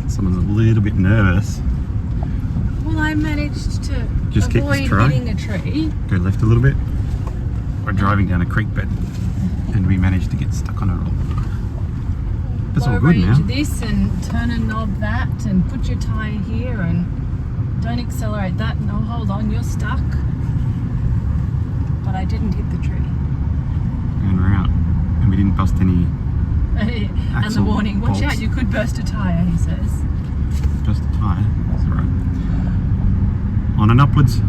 Someone's a little bit nervous. Well, I managed to Just keep avoid this try. hitting a tree. Go left a little bit. We're driving down a creek bed and we managed to get stuck on a rock. That's all good now. Arrange this and turn a knob that and put your tyre here and don't accelerate that. No, hold on, you're stuck. But I didn't hit the tree. And we're out. And we didn't bust any And the warning, watch out, you could burst a tyre, he says. Burst a tyre? That's alright. On and upwards.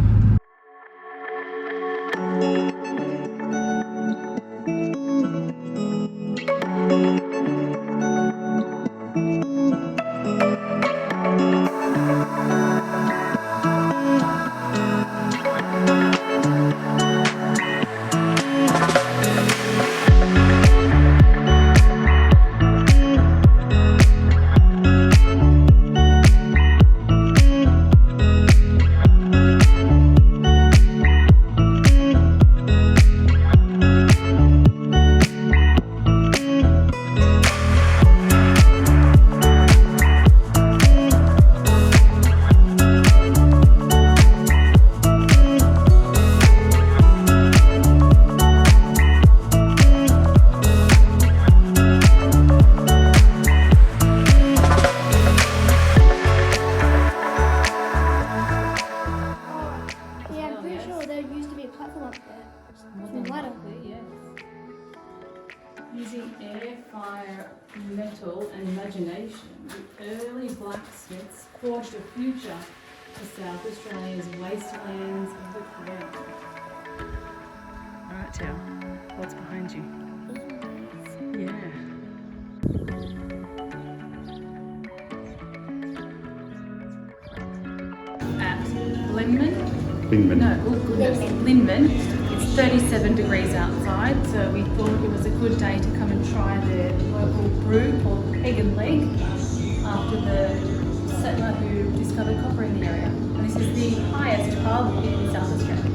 Using air, fire, metal and imagination, the early blacksmiths forged a future for South Australia's wastelands of the crown. Alright, Tao, what's behind you? Yeah. At Linman? No, oh goodness, Linman. It's 37 degrees outside, so we thought it was a good day to come and try their local brew called Peg and Leg after the settler who discovered copper in the area. And this is the highest pub in South Australia.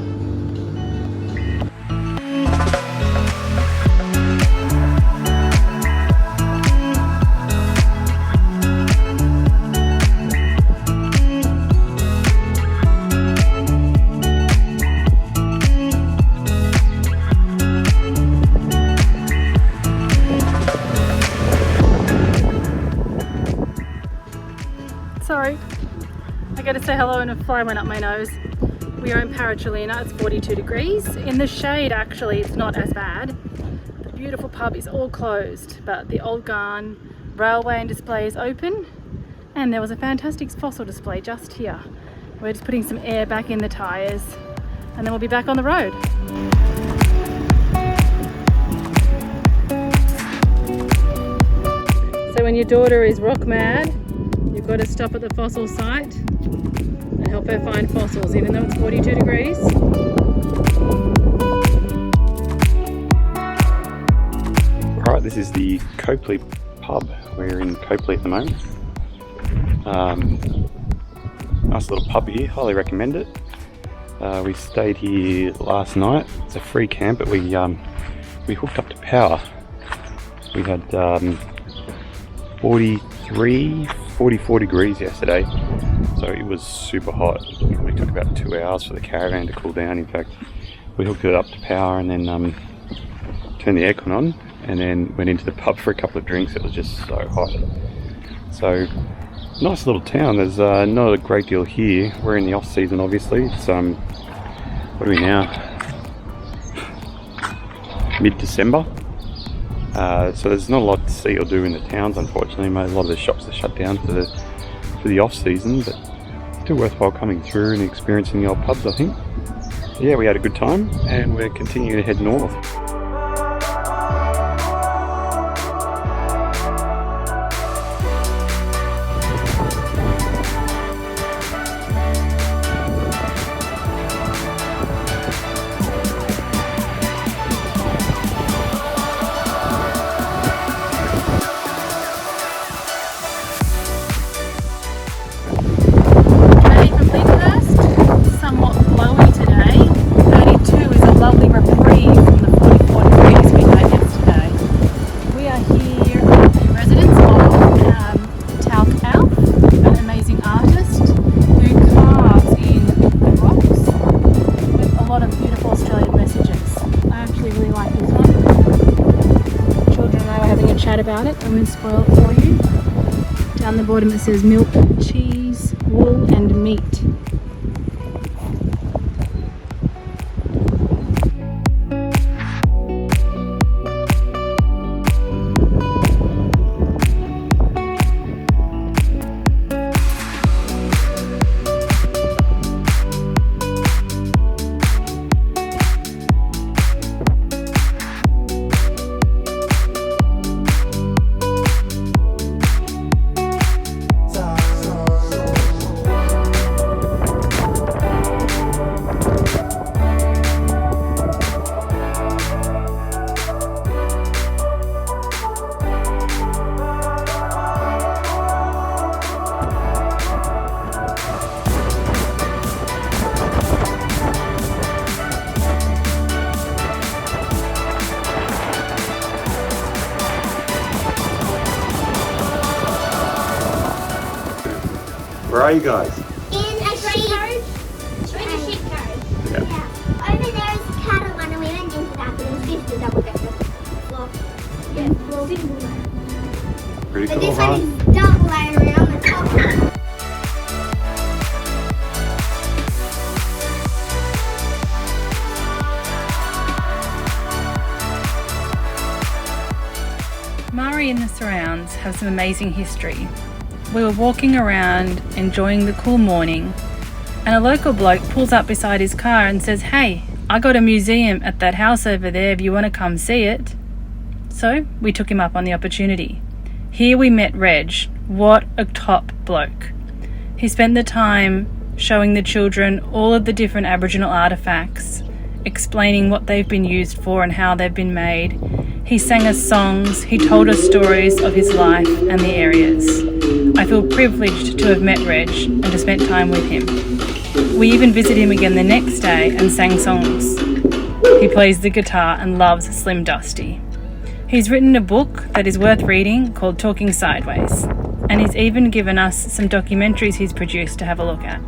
Sorry, I got to say hello and a fly went up my nose. We are in Paratralina, it's 42 degrees. In the shade actually it's not as bad. The beautiful pub is all closed, but the old Garn railway and display is open, and there was a fantastic fossil display just here. We're just putting some air back in the tyres and then we'll be back on the road. So when your daughter is rock mad, you've got to stop at the fossil site and help her find fossils, even though it's 42 degrees. Alright, this is the Copley pub. We're in Copley at the moment. Nice little pub here, highly recommend it. We stayed here last night. It's a free camp, but we hooked up to power. We had 44 degrees yesterday, so it was super hot. It probably took about 2 hours for the caravan to cool down. In fact, we hooked it up to power and then turned the aircon on and then went into the pub for a couple of drinks. It was just so hot. So nice little town. There's not a great deal here. We're in the off season, obviously. It's what are we now? Mid-December. So there's not a lot to see or do in the towns, unfortunately. A lot of the shops are shut down for the off season, but still worthwhile coming through and experiencing the old pubs, I think. Yeah, we had a good time and we're continuing to head north. bad about it. I won't spoil it for you. Down the bottom it says milk, cheese, wool and meat. Where are you guys? In a sheep code. In a sheep code. Yeah. Over there is a cattle one and we went into that, but it was just a double decker. Floor. Yeah, floor. Pretty And cool, this huh? one is double layer on the top. Marree and the surrounds have some amazing history. We were walking around enjoying the cool morning and a local bloke pulls up beside his car and says, "Hey, I got a museum at that house over there if you want to come see it." So we took him up on the opportunity. Here we met Reg. What a top bloke. He spent the time showing the children all of the different Aboriginal artefacts, explaining what they've been used for and how they've been made. He sang us songs, he told us stories of his life and the areas. I feel privileged to have met Reg and to spend time with him. We even visited him again the next day and sang songs. He plays the guitar and loves Slim Dusty. He's written a book that is worth reading called Talking Sideways, and he's even given us some documentaries he's produced to have a look at.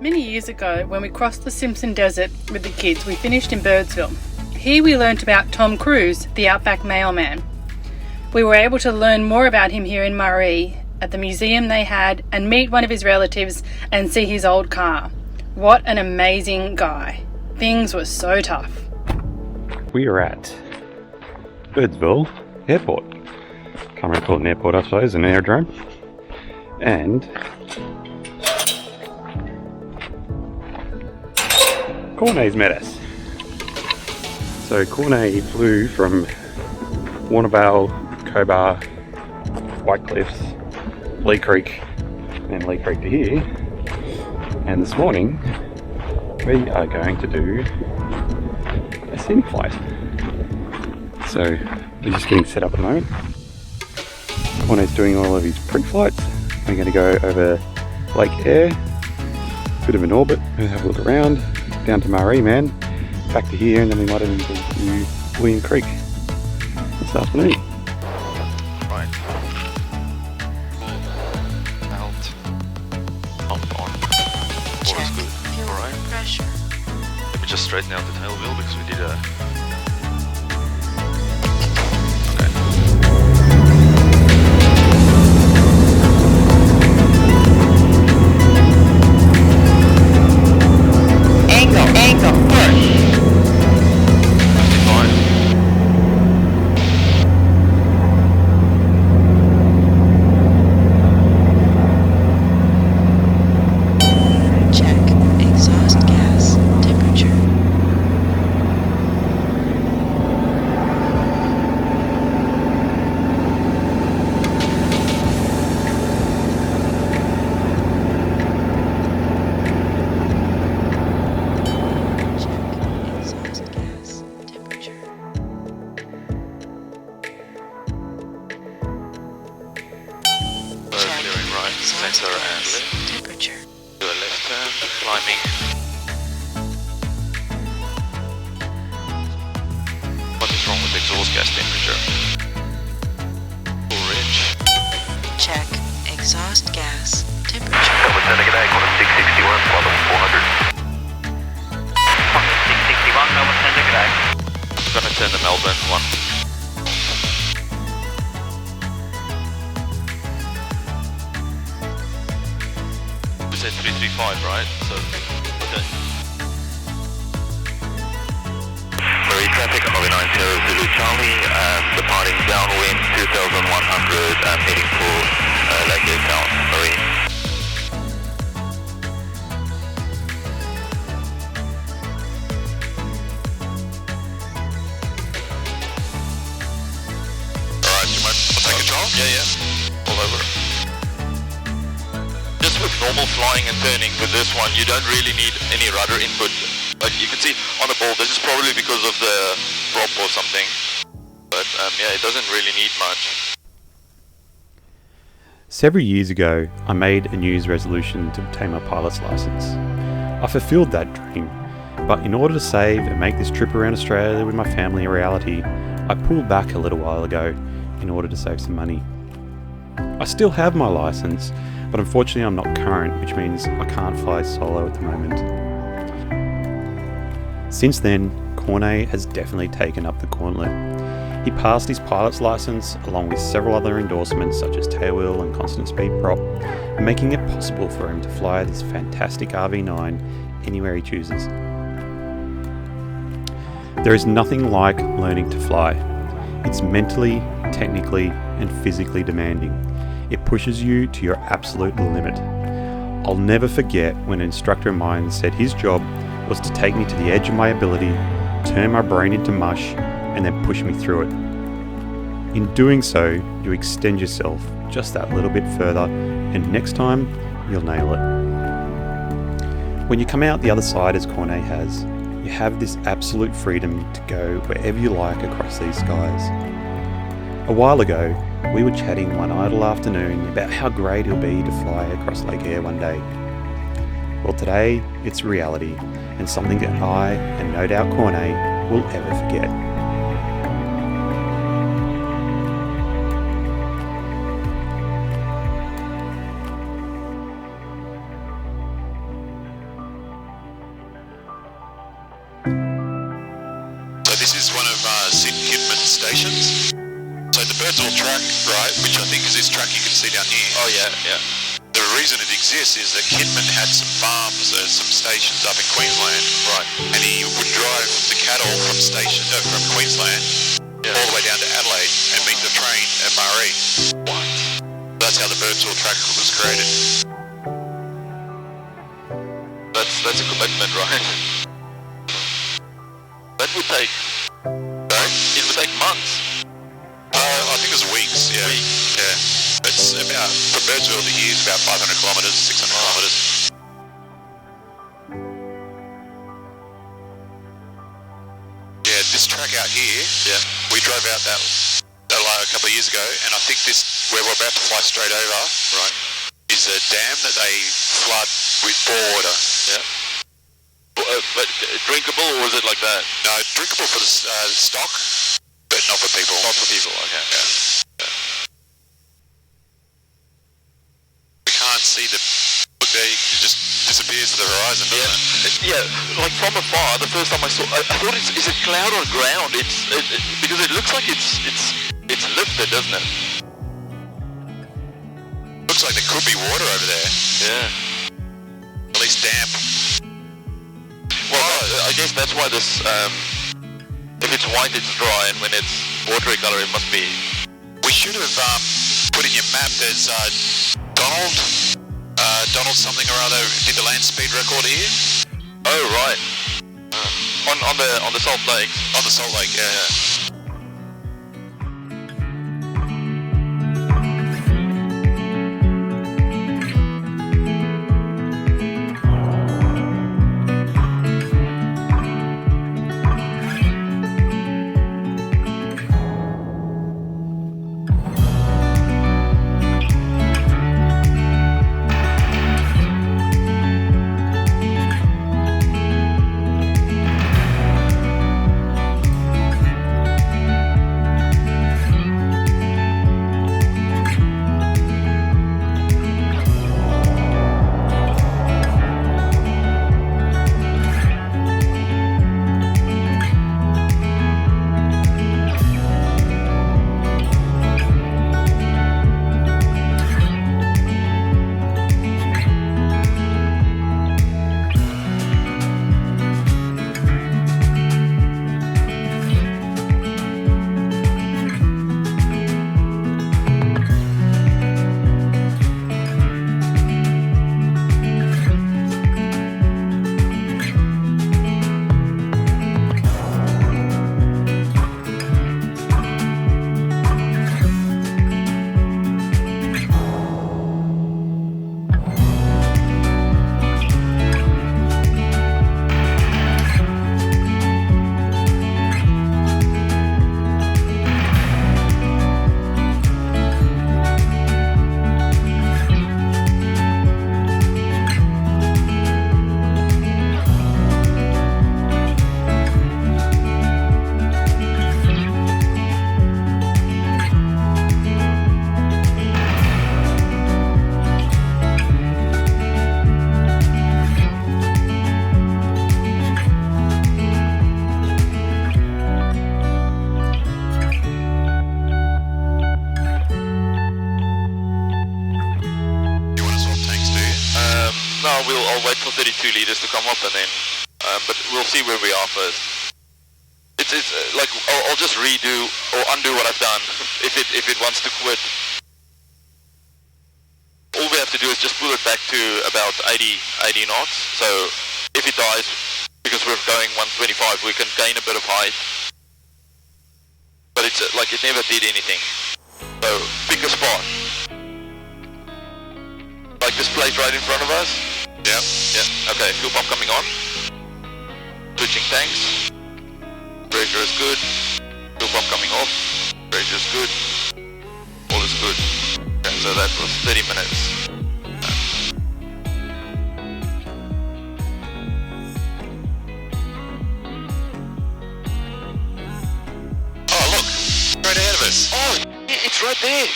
Many years ago, when we crossed the Simpson Desert with the kids, we finished in Birdsville. Here we learnt about Tom Cruise, the outback mailman. We were able to learn more about him here in Marree at the museum they had and meet one of his relatives and see his old car. What an amazing guy. Things were so tough. We are at Birdsville Airport. Can't really call it an airport, I suppose, an aerodrome. And Corne's met us. So Corne flew from Warrnambool, Cobar, White Cliffs, Lee Creek, and Lee Creek to here. And this morning we are going to do a scenic flight. So we're just getting set up at the moment. Corne's doing all of his pre-flights. We're going to go over Lake Eyre, bit of an orbit, we'll have a look around, down to Marree, man, back to here, and then we might even go to William Creek this afternoon. Right. Out. Pump on. All is good. Alright. Pressure. Let me just straighten out the tail wheel because we did a... Sensor and left. Temperature. Do a left turn, climbing. What is wrong with exhaust gas temperature? Full range. Check exhaust gas temperature. Cover center, good day, Corne 661, bottom 400. Corne 661, Melbourne Centre, good day. I'm gonna turn the Melbourne one. 35, right? So, okay. Marree traffic, Marree 90 Zulu Charlie, departing downwind 2100 and heading for Lake Eyre Town, Marree. Alright, you might take control? Yeah. All over. Just with normal flying and turning, with this one, you don't really need any rudder input. Like you can see on the ball, this is probably because of the prop or something. But yeah, it doesn't really need much. Several years ago, I made a New Year's resolution to obtain my pilot's license. I fulfilled that dream, but in order to save and make this trip around Australia with my family a reality, I pulled back a little while ago in order to save some money. I still have my license, but unfortunately I'm not current, which means I can't fly solo at the moment. Since then, Corne has definitely taken up the gauntlet. He passed his pilot's license along with several other endorsements such as tailwheel and constant speed prop, making it possible for him to fly this fantastic RV9 anywhere he chooses. There is nothing like learning to fly. It's mentally, technically, and physically demanding. It pushes you to your absolute limit. I'll never forget when an instructor of mine said his job was to take me to the edge of my ability, turn my brain into mush, and then push me through it. In doing so, you extend yourself just that little bit further, and next time, you'll nail it. When you come out the other side, as Corne has, you have this absolute freedom to go wherever you like across these skies. A while ago, we were chatting one idle afternoon about how great it'll be to fly across Lake Eyre one day. Well, today, it's reality, and something that I, and no doubt Corne, will ever forget. So this is one of Sid Kidman's stations. So the Birdsall track, right, which I think is this track you can see down here. Oh yeah. The reason it exists is that Kidman had some farms, some stations up in Queensland, right, and he would drive the cattle from Queensland all the way down to Adelaide and meet the train at Marree. What? That's how the Birdsall track was created. That's a commitment, right? That would take. It would take months. I think it was weeks. Yeah. Yeah. It's about, from Birdsville to here, it's about 500 kilometres, 600 kilometres. Yeah, this track out here, we drove out that a couple of years ago, and I think this, where we're about to fly straight over, right, is a dam that they flood with bore water. Yeah. But drinkable, or was it like that? No, drinkable for the stock, but not for people. Not for people, okay. Yeah. See the look there, it just disappears to the horizon, doesn't it? Yeah, like from afar, the first time I saw, I thought is it cloud or ground? Because it looks like it's lifted, doesn't it? Looks like there could be water over there. Yeah. At least damp. Well, I guess that's why this. If it's white, it's dry, and when it's watery color, it must be. We should have put in your map. There's Donald something or other did the land speed record here. Oh right. On the Salt Lake. On the Salt Lake, yeah. I'll wait for 32 liters to come up, and then but we'll see where we are first. It's like I'll just redo or undo what I've done if it wants to quit. All we have to do is just pull it back to about 80 knots. So if it dies, because we're going 125, we can gain a bit of height. But it's like it never did anything. So pick a spot. Like this place right in front of us. Yeah. Okay, fuel pump coming on. Switching tanks. Pressure is good. Fuel pump coming off. Pressure is good. All is good. Okay, so that was 30 minutes. Oh look! Right ahead of us. Oh, it's right there.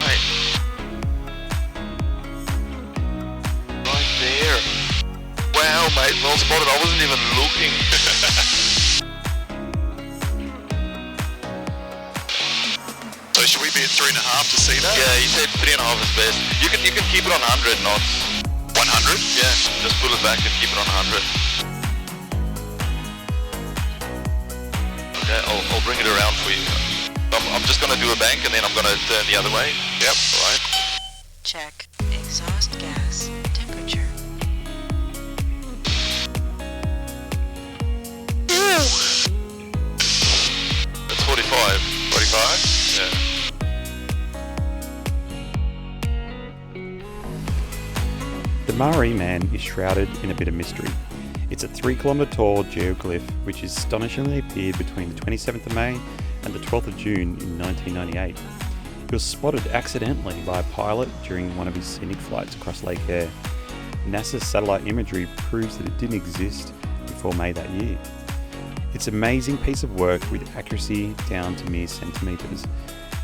Right. Right there. Wow, mate, well spotted. I wasn't even looking. So should we be at 3.5 to see that? Yeah, he said 3.5 is best. You can keep it on 100 knots. 100? Yeah, just pull it back and keep it on 100. Okay, I'll bring it around for you. I'm just gonna do a bank and then I'm gonna turn the other way. Yep, alright. Check exhaust gas temperature. That's 45. 45? Yeah. The Marree Man is shrouded in a bit of mystery. It's a 3-kilometre tall geoglyph which is astonishingly appeared between the 27th of May and the 12th of June in 1998. It was spotted accidentally by a pilot during one of his scenic flights across Lake Eyre. NASA's satellite imagery proves that it didn't exist before May that year. It's an amazing piece of work with accuracy down to mere centimetres.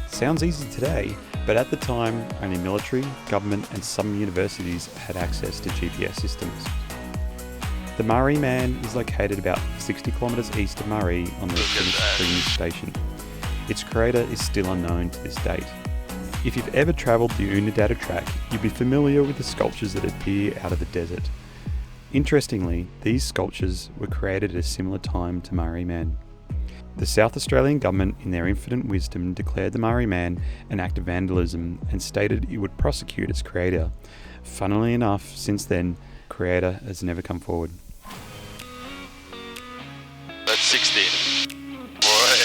Sounds easy today, but at the time only military, government and some universities had access to GPS systems. The Marree Man is located about 60 kilometres east of Marree on the Finniss Springs station. Its creator is still unknown to this date. If you've ever travelled the Untitled Track, you'll be familiar with the sculptures that appear out of the desert. Interestingly, these sculptures were created at a similar time to Marree Man. The South Australian government, in their infinite wisdom, declared the Marree Man an act of vandalism and stated it would prosecute its creator. Funnily enough, since then, creator has never come forward. That's 16. Boy.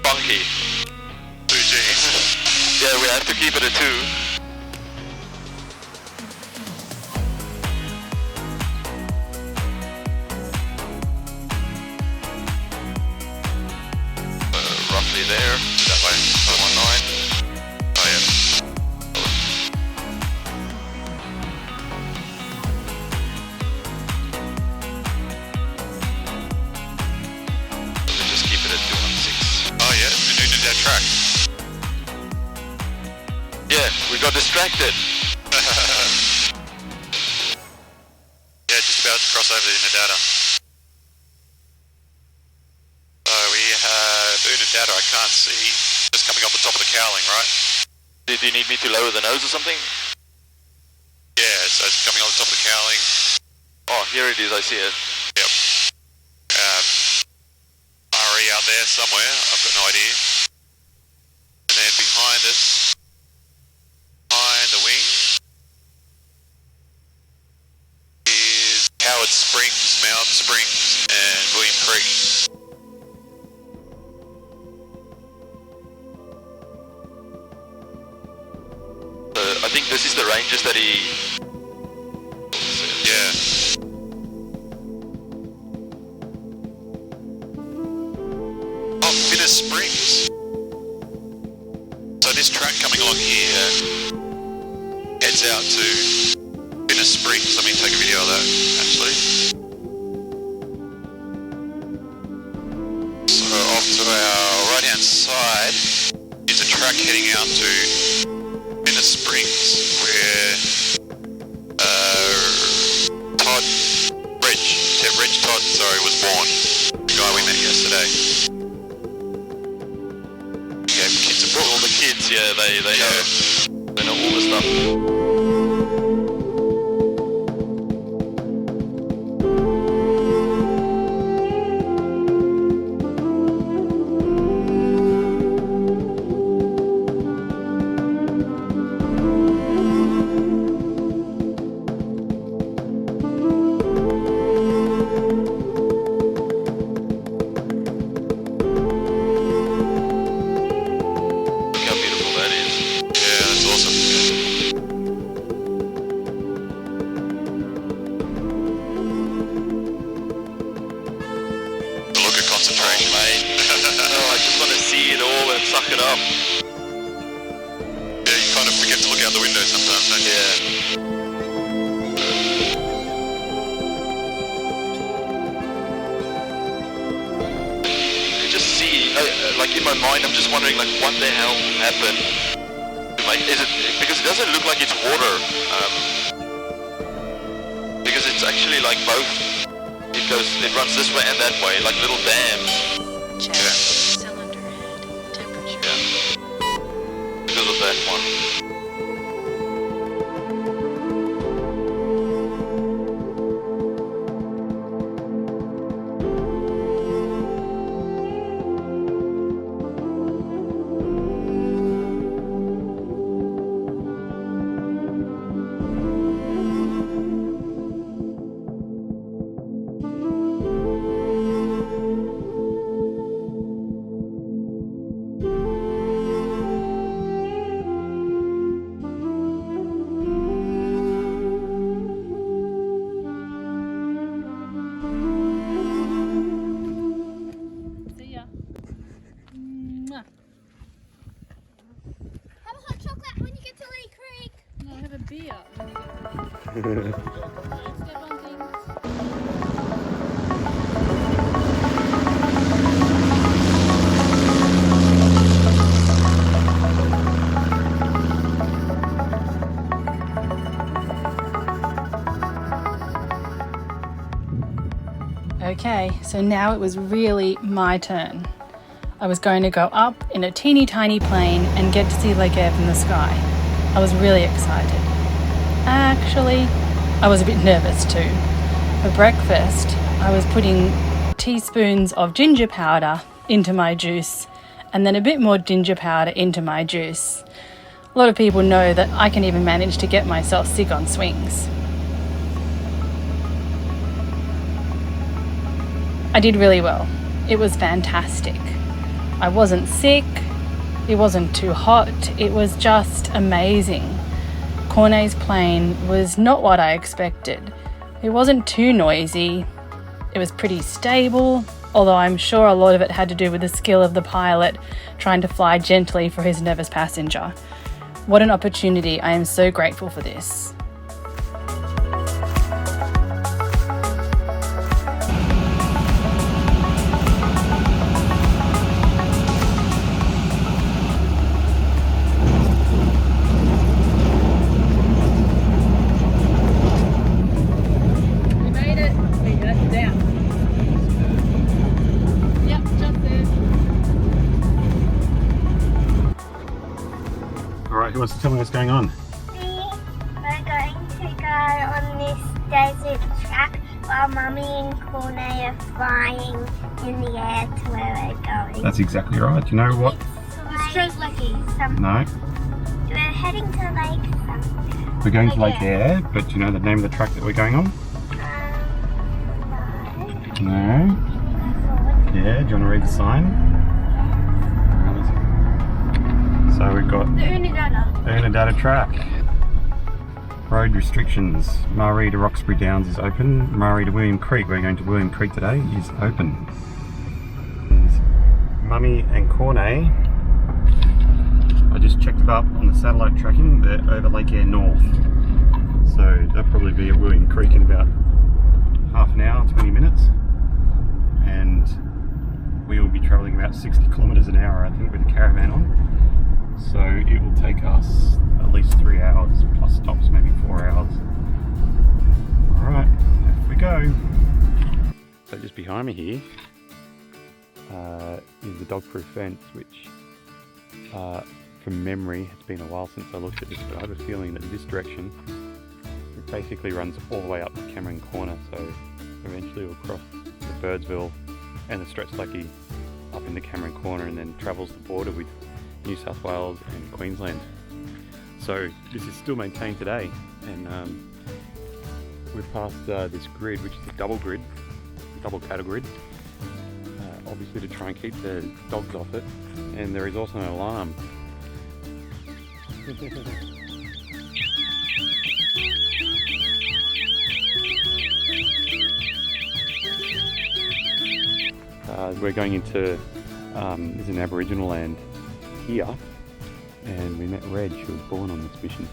Funky. 2 Gs. Yeah, we have to keep it at 2. Roughly there. That way. 19. Oh yeah. We'll just keep it at 216. Oh yeah, the new that track. Yeah, we got distracted. Yeah, just about to cross over the Unadata. So we have Unadata, I can't see. Just coming off the top of the cowling, right? Do you need me to lower the nose or something? Yeah, so it's coming off the top of the cowling. Oh, here it is, I see it. Yep. Marree out there somewhere, I've got no idea. And then behind us, behind the wing, is Howard Springs, Mount Springs, and William Creek. I think this is the ranges that he... Yeah. Oh, Finniss Springs. So this track coming along here heads out to Finniss Springs. Let me take a video of that, actually. So off to our right-hand side is a track heading out to Finniss Springs, where Todd was born. The guy we met yesterday. He gave kids a book. All the kids, yeah, they know all the stuff. Look how beautiful that is. Yeah, that's awesome. The look of concentration, mate. Oh, I just want to see it all and suck it up. Yeah, you kind of forget to look out the window sometimes, don't you? Yeah. You just see, like in my mind, I'm just wondering, like, what the hell happened? Like, is it because it doesn't look like it's water? Because it's actually like both. It runs this way and that way, like little dams. Check cylinder head temperature. Yeah. Because of that one. See ya. Mwah. Have a hot chocolate when you get to Lake Creek. No, have a beer when you get ready. Don't step on things. Okay, so now it was really my turn. I was going to go up in a teeny tiny plane and get to see Lake Eyre from the sky. I was really excited. Actually, I was a bit nervous too. For breakfast, I was putting teaspoons of ginger powder into my juice and then a bit more ginger powder into my juice. A lot of people know that I can even manage to get myself sick on swings. I did really well. It was fantastic. I wasn't sick, it wasn't too hot, it was just amazing. Corne's plane was not what I expected. It wasn't too noisy, it was pretty stable, although I'm sure a lot of it had to do with the skill of the pilot trying to fly gently for his nervous passenger. What an opportunity, I am so grateful for this. Alright, who wants to tell me what's going on? We're going to go on this desert track while Mummy and Corne are flying in the air to where we're going. That's exactly right. You know what? Straight Lucky. No. We're heading to Lake somewhere. We're going to Lake Eyre, but do you know the name of the track that we're going on? No. No. Yeah, do you want to read the sign? So we've got The Untitled track. Road restrictions. Marree to Roxbury Downs is open. Marree to William Creek, we're going to William Creek today, is open. Mummy and Corne, I just checked it up on the satellite tracking, they're over Lake Eyre North. So they'll probably be at William Creek in about half an hour, 20 minutes. And we will be travelling about 60 kilometres an hour, I think, with the caravan on. So it will take us at least 3 hours, plus stops maybe 4 hours. Alright, off we go. So just behind me here is the dog-proof fence, which from memory, it's been a while since I looked at this, but I have a feeling that this direction, it basically runs all the way up to Corne, so eventually we'll cross the Birdsville and the Stretch Lucky up into Corne and then travels the border with New South Wales and Queensland. So this is still maintained today, and we've passed this grid, which is a double cattle grid, obviously to try and keep the dogs off it, and there is also an alarm. We're going into this is an Aboriginal land here, and we met Reg, who was born on this mission.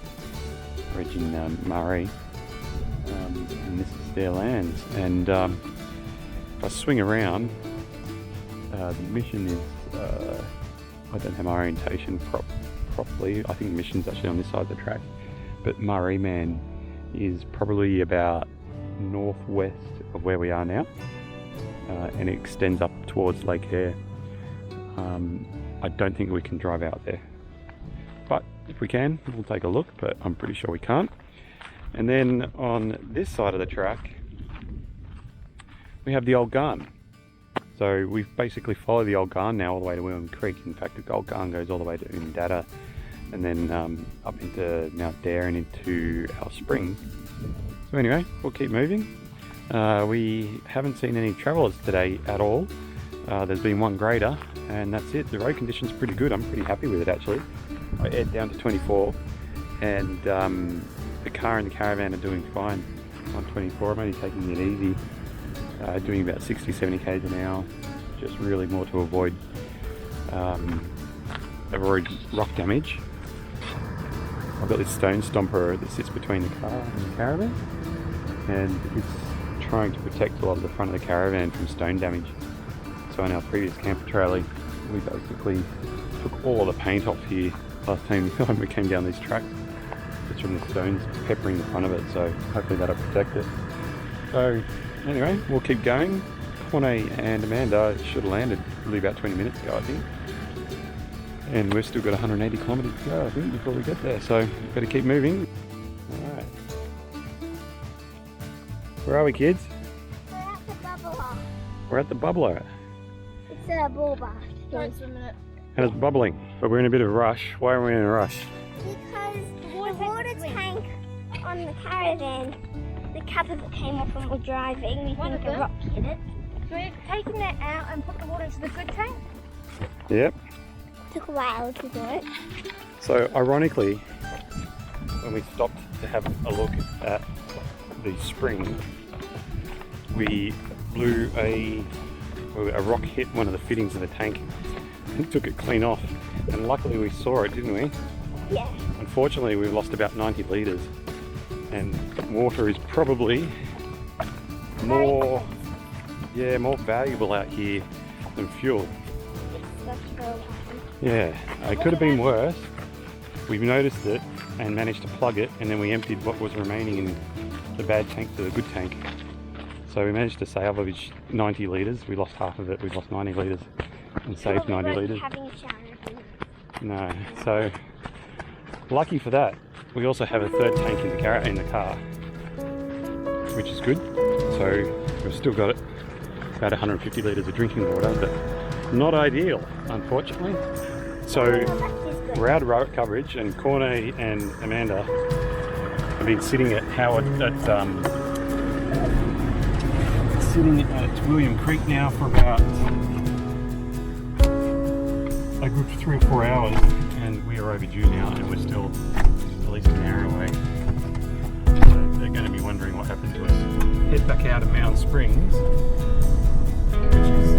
Reg in Marree, and this is their lands. And if I swing around, the mission is I don't have my orientation properly. I think the mission's actually on this side of the track, but Marree Man is probably about northwest of where we are now, and it extends up towards Lake Eyre. I don't think we can drive out there, but if we can, we'll take a look, but I'm pretty sure we can't. And then on this side of the track, we have the old Garn. So we've basically followed the old Garn now all the way to William Creek. In fact, the old Garn goes all the way to Undada, and then up into Mount Dare and into our springs. So anyway, we'll keep moving. We haven't seen any travellers today at all. There's been one grader, and that's it. The road condition's pretty good. I'm pretty happy with it actually. I aired down to 24, and the car and the caravan are doing fine on 24. I'm only taking it easy, doing about 60-70 k's an hour, just really more to avoid rock damage. I've got this stone stomper that sits between the car and the caravan, and it's trying to protect a lot of the front of the caravan from stone damage. So in our previous camper trailer, we basically took all of the paint off here last time we came down these tracks, just from the stones peppering the front of it, so hopefully that'll protect it. So anyway, we'll keep going. Corne and Amanda should have landed really about 20 minutes ago, I think. And we've still got 180 kilometres to go, I think, before we get there, so better keep moving. Alright. Where are we, kids? We're at the bubbler. We're at the bubbler. It's a ball bath. Don't swim in it. And it's bubbling, but we're in a bit of a rush. Why are we in a rush? Because the water tank on the caravan, the cap of it came off when we're driving. We think a rock hit it. So we're taking that out and put the water into the good tank? Yep. Took a while to do it. So ironically, when we stopped to have a look at the spring, we blew a rock hit one of the fittings of the tank and took it clean off, and luckily we saw it, didn't we? Yeah. Unfortunately, we've lost about 90 litres, and water is probably more valuable out here than fuel. Yeah, it could have been worse. We've noticed it and managed to plug it, and then we emptied what was remaining in the bad tank to the good tank. So we managed to salvage 90 litres. We lost half of it. We lost 90 litres and saved 90 litres. No, so lucky for that. We also have a third tank in the car, which is good. So we've still got about 150 litres of drinking water, but not ideal, unfortunately. So we're out of road coverage, and Corne and Amanda have been sitting at William Creek now for about a good 3 or 4 hours, and we are overdue now, and we're still at least an hour away. So they're going to be wondering what happened to us. Head back out of Mound Springs, which is